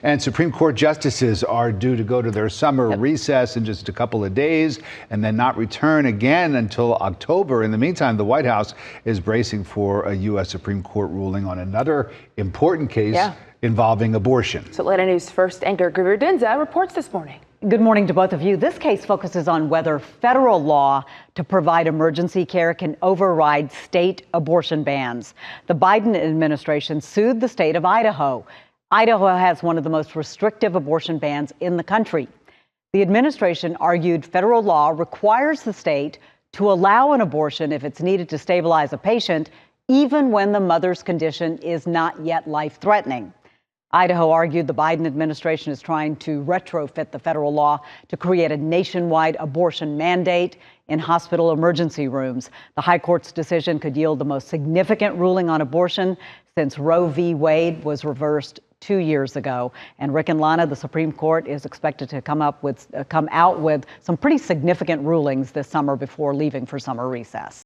And Supreme Court justices are due to go to their summer recess in just a couple of days and then not return again until October. In the meantime, the White House is bracing for a U.S. Supreme Court ruling on another important case involving abortion. So Atlanta News First anchor Greer Denza reports this morning. Good morning to both of you. This case focuses on whether federal law to provide emergency care can override state abortion bans. The Biden administration sued the state of Idaho. Idaho has one of the most restrictive abortion bans in the country. The administration argued federal law requires the state to allow an abortion if it's needed to stabilize a patient, even when the mother's condition is not yet life-threatening. Idaho argued the Biden administration is trying to retrofit the federal law to create a nationwide abortion mandate in hospital emergency rooms. The high court's decision could yield the most significant ruling on abortion since Roe v. Wade was reversed 2 years ago. And Rick and Lana, the Supreme Court is expected to come out with some pretty significant rulings this summer before leaving for summer recess.